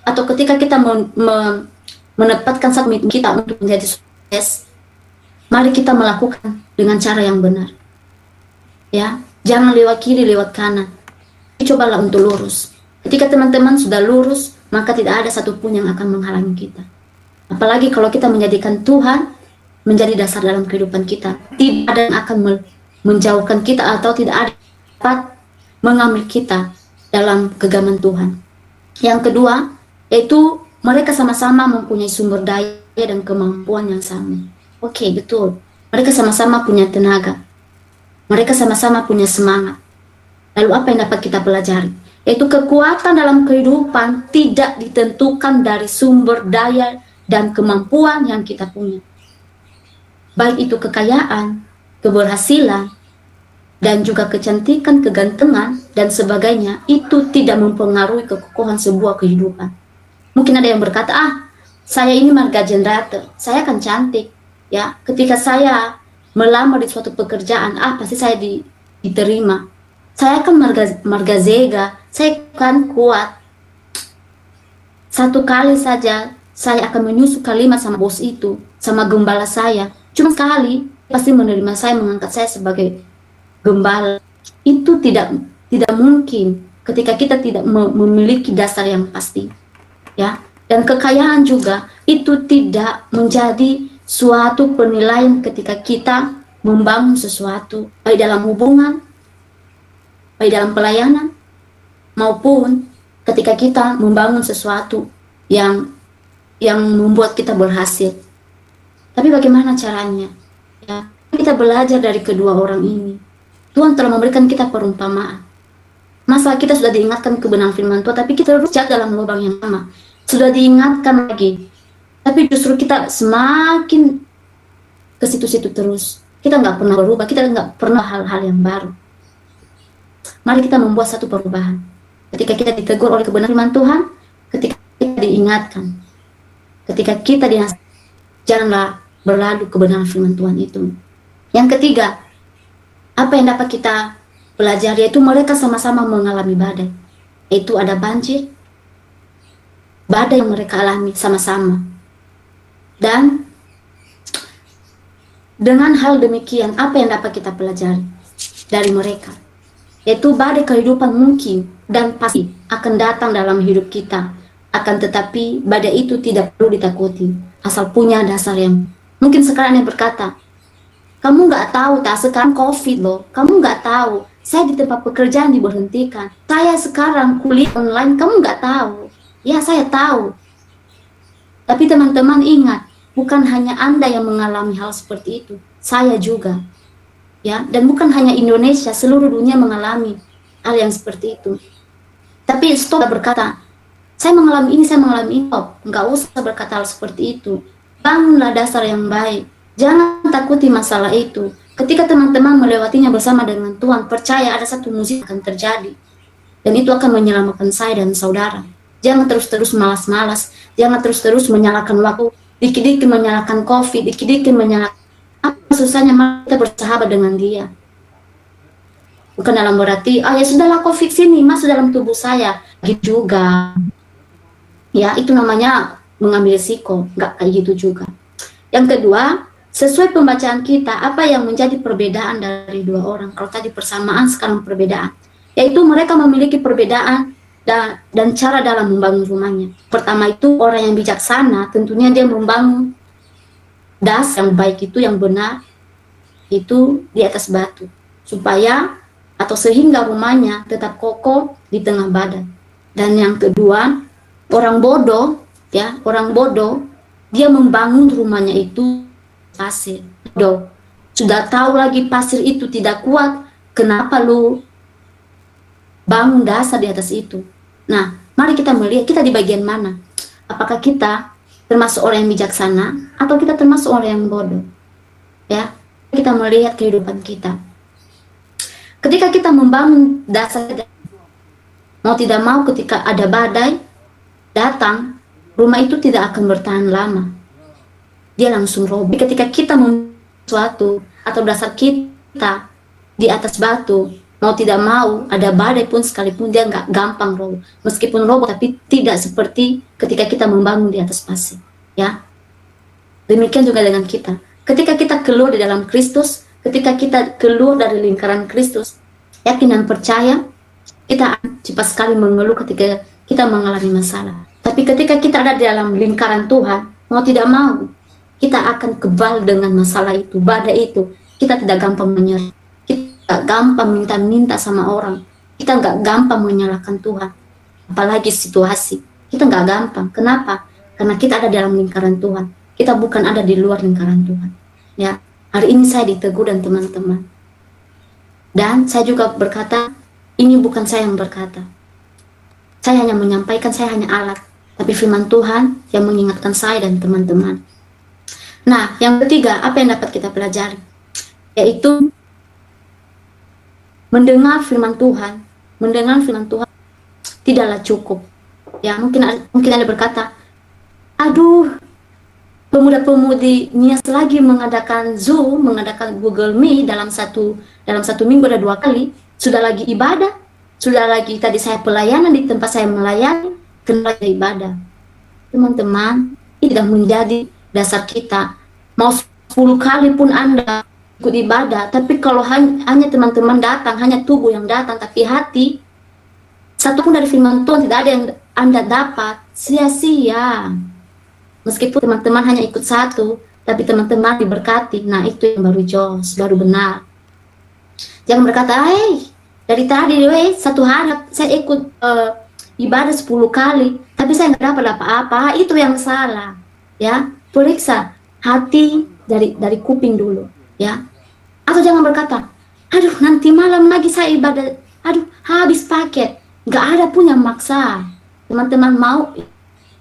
atau ketika kita menempatkan satu komitmen kita untuk menjadi sukses, mari kita melakukan dengan cara yang benar. Ya, jangan lewat kiri, lewat kanan. Cobalah untuk lurus. Ketika teman-teman sudah lurus, maka tidak ada satupun yang akan menghalangi kita. Apalagi kalau kita menjadikan Tuhan menjadi dasar dalam kehidupan kita. Tidak ada yang akan menjauhkan kita atau tidak ada yang dapat mengambil kita dalam genggaman Tuhan. Yang kedua, yaitu mereka sama-sama mempunyai sumber daya dan kemampuan yang sama. Oke, betul. Mereka sama-sama punya tenaga. Mereka sama-sama punya semangat. Lalu apa yang dapat kita pelajari? Yaitu kekuatan dalam kehidupan tidak ditentukan dari sumber daya dan kemampuan yang kita punya. Baik itu kekayaan, keberhasilan, dan juga kecantikan, kegantengan, dan sebagainya, itu tidak mempengaruhi kekokohan sebuah kehidupan. Mungkin ada yang berkata, saya ini marga generator, saya kan cantik. Ya, ketika saya melamar di suatu pekerjaan, pasti saya diterima. Saya kan marga Zega, saya kan kuat. Satu kali saja saya akan menyusun kalimat sama bos itu, sama gembala saya. Cuma sekali pasti menerima saya, mengangkat saya sebagai gembala. Itu tidak mungkin ketika kita tidak memiliki dasar yang pasti. Ya, dan kekayaan juga itu tidak menjadi suatu penilaian ketika kita membangun sesuatu, baik dalam hubungan, baik dalam pelayanan, maupun ketika kita membangun sesuatu yang membuat kita berhasil. Tapi bagaimana caranya? Ya, kita belajar dari kedua orang ini. Tuhan telah memberikan kita perumpamaan. Masa kita sudah diingatkan kebenaran firman Tuhan, tapi kita terus jatuh dalam lubang yang sama. Sudah diingatkan lagi, tapi justru kita semakin ke situ-situ terus. Kita nggak pernah berubah, kita nggak pernah hal-hal yang baru. Mari kita membuat satu perubahan. Ketika kita ditegur oleh kebenaran firman Tuhan, ketika kita diingatkan, ketika kita dinasihatkan, janganlah berlalu kebenaran firman Tuhan itu. Yang ketiga, apa yang dapat kita pelajari, yaitu mereka sama-sama mengalami badai. Itu ada banjir, badai yang mereka alami sama-sama. Dan dengan hal demikian, apa yang dapat kita pelajari dari mereka? Yaitu badai kehidupan mungkin dan pasti akan datang dalam hidup kita. Akan tetapi badai itu tidak perlu ditakuti, asal punya dasar yang mungkin. Sekarang yang berkata, kamu nggak tahu tak sekarang COVID loh, kamu nggak tahu saya di tempat pekerjaan diberhentikan, saya sekarang kuliah online, kamu nggak tahu. Ya, saya tahu. Tapi teman-teman ingat, bukan hanya Anda yang mengalami hal seperti itu, saya juga. Ya, dan bukan hanya Indonesia, seluruh dunia mengalami hal yang seperti itu. Tapi stop berkata, saya mengalami ini, stop. Nggak usah berkata hal seperti itu. Bangunlah dasar yang baik. Jangan takuti masalah itu. Ketika teman-teman melewatinya bersama dengan Tuhan, percaya ada satu mujizat akan terjadi. Dan itu akan menyelamatkan saya dan saudara. Jangan terus-terus malas-malas. Jangan terus-terus menyalahkan waktu. Dikit-dikit menyalahkan COVID, dikit-dikit menyalahkan. Apa susahnya kita bersahabat dengan dia? Bukan dalam berarti, ya sudahlah COVID sini, masuk dalam tubuh saya. Gitu juga. Ya, itu namanya mengambil risiko. Nggak kayak gitu juga. Yang kedua, sesuai pembacaan kita, apa yang menjadi perbedaan dari dua orang? Kalau tadi persamaan, sekarang perbedaan. Yaitu mereka memiliki perbedaan dan cara dalam membangun rumahnya. Pertama itu orang yang bijaksana, tentunya dia membangun dasar yang baik itu, yang benar, itu di atas batu. Supaya atau sehingga rumahnya tetap kokoh di tengah badai. Dan yang kedua, orang bodoh, ya, orang bodoh, dia membangun rumahnya itu pasir. Sudah tahu lagi pasir itu tidak kuat, kenapa lu bangun dasar di atas itu? Nah, mari kita melihat kita di bagian mana. Apakah kita termasuk orang yang bijaksana atau kita termasuk orang yang bodoh? Ya, kita melihat kehidupan kita. Ketika kita membangun dasar, mau tidak mau ketika ada badai datang, rumah itu tidak akan bertahan lama. Dia langsung roboh. Ketika kita membangun sesuatu atau dasar kita di atas batu, mau tidak mau ada badai pun sekalipun dia nggak gampang roboh. Meskipun roboh, tapi tidak seperti ketika kita membangun di atas pasir. Ya, demikian juga dengan kita. Ketika kita keluar di dalam Kristus, ketika kita keluar dari lingkaran Kristus, yakin dan percaya, kita cepat sekali mengeluh ketika kita mengalami masalah. Tapi ketika kita ada di dalam lingkaran Tuhan, mau tidak mau, kita akan kebal dengan masalah itu, badai itu. Kita tidak gampang menyerah. Kita gampang minta-minta sama orang. Kita nggak gampang menyalahkan Tuhan. Apalagi situasi. Kita nggak gampang. Kenapa? Karena kita ada dalam lingkaran Tuhan. Kita bukan ada di luar lingkaran Tuhan. Ya, hari ini saya ditegur dan teman-teman. Dan saya juga berkata, ini bukan saya yang berkata. Saya hanya menyampaikan, saya hanya alat. Tapi firman Tuhan yang mengingatkan saya dan teman-teman. Nah, yang ketiga, apa yang dapat kita pelajari? Yaitu mendengar firman Tuhan. Mendengar firman Tuhan tidaklah cukup. Ya, mungkin Anda berkata, aduh, pemuda-pemudi nias lagi mengadakan Zoom, mengadakan Google Meet dalam satu minggu ada 2 kali, sudah lagi ibadah, sudah lagi tadi saya pelayanan di tempat saya melayani, kenapa ibadah? Teman-teman, ini tidak menjadi dasar kita. Mau 10 kali pun Anda ikut ibadah, tapi kalau hanya teman-teman datang, hanya tubuh yang datang, tapi hati, satu pun dari firman Tuhan tidak ada yang Anda dapat, sia-sia. Meskipun teman-teman hanya ikut satu, tapi teman-teman diberkati. Nah, itu yang baru jos, baru benar. Jangan berkata, dari tadi satu hari saya ikut ibadah 10 kali, tapi saya nggak dapat apa-apa. Itu yang salah. Ya, periksa hati dari kuping dulu. Ya, atau jangan berkata, aduh nanti malam lagi saya ibadah, aduh habis paket, nggak ada pun yang maksa. Teman-teman mau,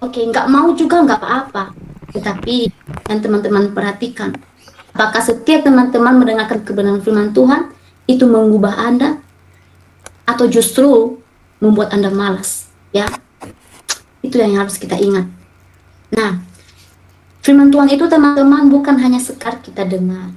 oke, nggak mau juga nggak apa-apa. Tetapi yang teman-teman perhatikan, apakah setiap teman-teman mendengarkan kebenaran firman Tuhan itu mengubah Anda, atau justru membuat Anda malas? Ya, itu yang harus kita ingat. Nah, firman Tuhan itu teman-teman bukan hanya sekadar kita dengar.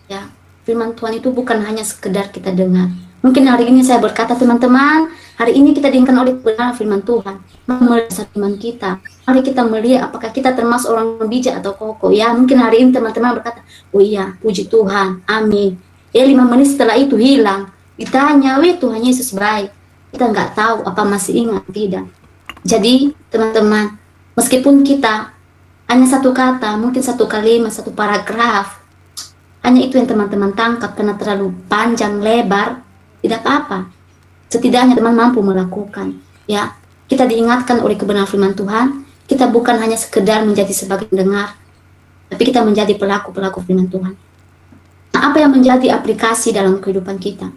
Ya, firman Tuhan itu bukan hanya sekedar kita dengar. Mungkin hari ini saya berkata, teman-teman, hari ini kita diingatkan oleh kebenaran firman Tuhan, melihat iman kita. Mari kita melihat apakah kita termasuk orang bijak atau kokoh. Ya, mungkin hari ini teman-teman berkata, oh iya, puji Tuhan, amin. 5 menit setelah itu hilang. Ditanya, Tuhan Yesus baik. Kita nggak tahu apa masih ingat, tidak. Jadi, teman-teman, meskipun kita hanya satu kata, mungkin satu kalimat, satu paragraf, hanya itu yang teman-teman tangkap karena terlalu panjang, lebar, tidak apa-apa. Setidaknya teman mampu melakukan. Ya, kita diingatkan oleh kebenaran firman Tuhan, kita bukan hanya sekedar menjadi sebagai pendengar, tapi kita menjadi pelaku-pelaku firman Tuhan. Nah, apa yang menjadi aplikasi dalam kehidupan kita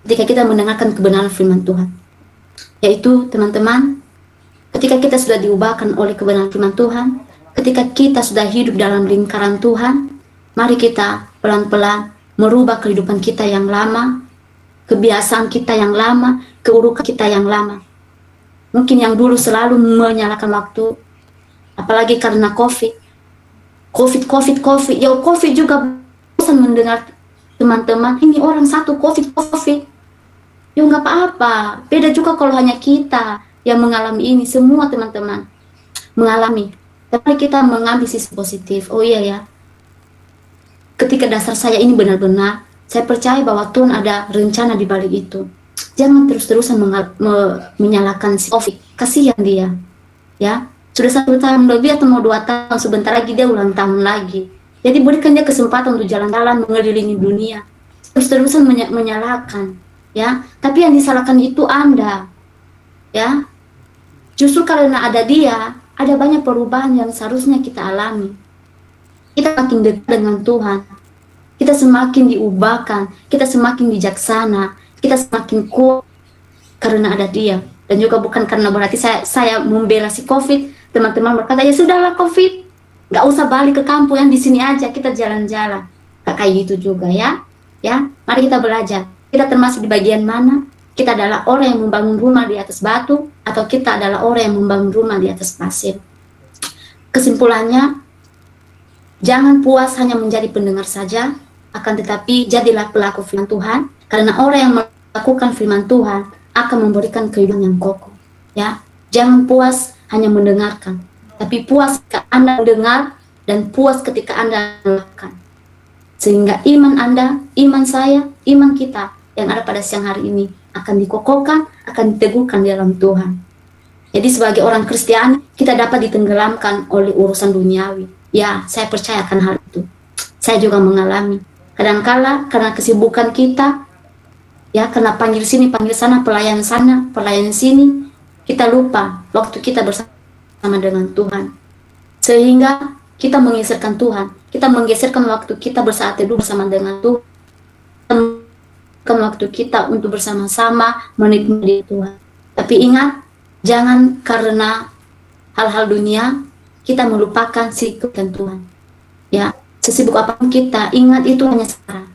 ketika kita mendengarkan kebenaran firman Tuhan? Yaitu, teman-teman, ketika kita sudah diubahkan oleh kebenaran firman Tuhan, ketika kita sudah hidup dalam lingkaran Tuhan, mari kita pelan-pelan merubah kehidupan kita yang lama, kebiasaan kita yang lama, keurukan kita yang lama. Mungkin yang dulu selalu menyalahkan waktu, apalagi karena COVID. Ya, COVID juga bosan mendengar teman-teman, ini orang satu COVID. Ya nggak apa-apa, beda juga kalau hanya kita yang mengalami ini, semua teman-teman mengalami. Tapi kita mengambil sisi positif. Oh iya ya, ketika dasar saya ini benar-benar, saya percaya bahwa Tuhan ada rencana di balik itu. Jangan terus-terusan menyalahkan si COVID. Kasihan dia. Ya, sudah 1 tahun lebih atau mau 2 tahun, sebentar lagi dia ulang tahun lagi. Jadi berikan dia kesempatan untuk jalan-jalan mengelilingi dunia. Terus-terusan menyalahkan. Ya, tapi yang disalahkan itu Anda. Ya, justru karena ada dia, ada banyak perubahan yang seharusnya kita alami. Kita makin dekat dengan Tuhan, kita semakin diubahkan, kita semakin bijaksana, kita semakin kuat karena ada dia. Dan juga bukan karena berarti saya membela si COVID. Teman-teman berkata, ya sudahlah COVID, nggak usah balik ke kampung, yang di sini aja kita jalan-jalan. Nggak kayak gitu juga ya. Ya, mari kita belajar. Kita termasuk di bagian mana? Kita adalah orang yang membangun rumah di atas batu, atau kita adalah orang yang membangun rumah di atas pasir. Kesimpulannya, jangan puas hanya menjadi pendengar saja, akan tetapi jadilah pelaku firman Tuhan, karena orang yang melakukan firman Tuhan akan memberikan kehidupan yang kokoh. Ya, jangan puas hanya mendengarkan, tapi puas ketika Anda mendengar dan puas ketika Anda melakukan. Sehingga iman Anda, iman saya, iman kita yang ada pada siang hari ini akan dikokohkan, akan diteguhkan di dalam Tuhan. Jadi sebagai orang Kristiani, kita dapat ditenggelamkan oleh urusan duniawi. Ya, saya percaya akan hal itu. Saya juga mengalami. Kadangkala karena kesibukan kita, ya karena panggil sini, panggil sana, pelayan sini, kita lupa waktu kita bersama dengan Tuhan. Sehingga kita menggeserkan Tuhan. Kita menggeserkan waktu kita bersaat teduh bersama dengan Tuhan. menyempatkan waktu kita untuk bersama-sama menikmati Tuhan. Tapi ingat, jangan karena hal-hal dunia kita melupakan sikap dan Tuhan. Ya, sesibuk apapun kita, ingat itu hanya sekarang.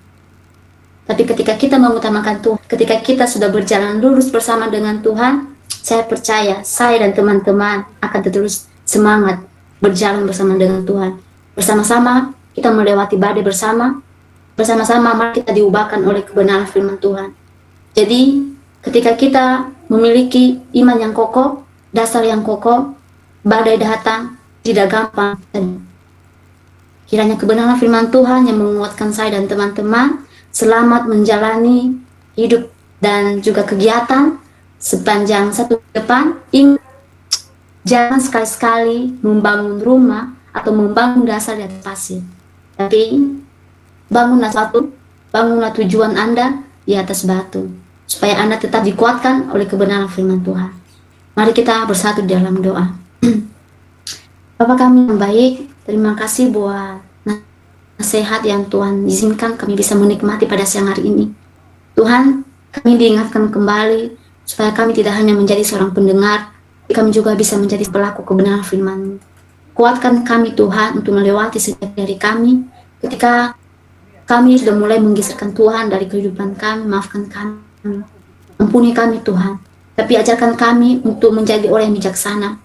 Tapi ketika kita mengutamakan Tuhan, ketika kita sudah berjalan lurus bersama dengan Tuhan, saya percaya saya dan teman-teman akan terus semangat berjalan bersama dengan Tuhan. Bersama-sama kita melewati badai bersama, bersama-sama mari kita diubahkan oleh kebenaran firman Tuhan. Jadi ketika kita memiliki iman yang kokoh, dasar yang kokoh, badai datang tidak gampang. Kiranya kebenaran firman Tuhan yang menguatkan saya dan teman-teman selamat menjalani hidup dan juga kegiatan sepanjang satu depan. Ingat, jangan sekali-sekali membangun rumah atau membangun dasar di atas pasir. Tapi bangunlah tujuan Anda di atas batu, supaya Anda tetap dikuatkan oleh kebenaran firman Tuhan. Mari kita bersatu dalam doa. Bapa kami yang baik, terima kasih buat nasihat yang Tuhan izinkan kami bisa menikmati pada siang hari ini. Tuhan, kami diingatkan kembali supaya kami tidak hanya menjadi seorang pendengar, tapi kami juga bisa menjadi pelaku kebenaran firman-Mu. Kuatkan kami Tuhan untuk melewati setiap hari kami ketika kami sudah mulai menggeserkan Tuhan dari kehidupan kami. Maafkan kami, ampuni kami Tuhan, tapi ajarkan kami untuk menjadi orang yang bijaksana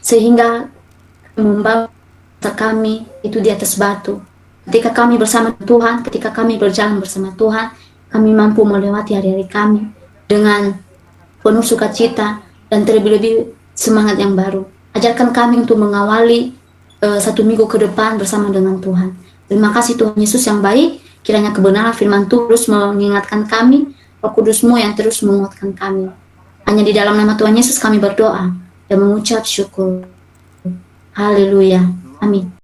sehingga membangun kami itu di atas batu. Ketika kami bersama Tuhan, ketika kami berjalan bersama Tuhan, kami mampu melewati hari-hari kami dengan penuh sukacita dan terlebih-lebih semangat yang baru. Ajarkan kami untuk mengawali satu minggu ke depan bersama dengan Tuhan. Terima kasih Tuhan Yesus yang baik, kiranya kebenaran firman terus mengingatkan kami, Roh Kudus-Mu yang terus menguatkan kami. Hanya di dalam nama Tuhan Yesus kami berdoa dan mengucap syukur. Haleluya. Amin.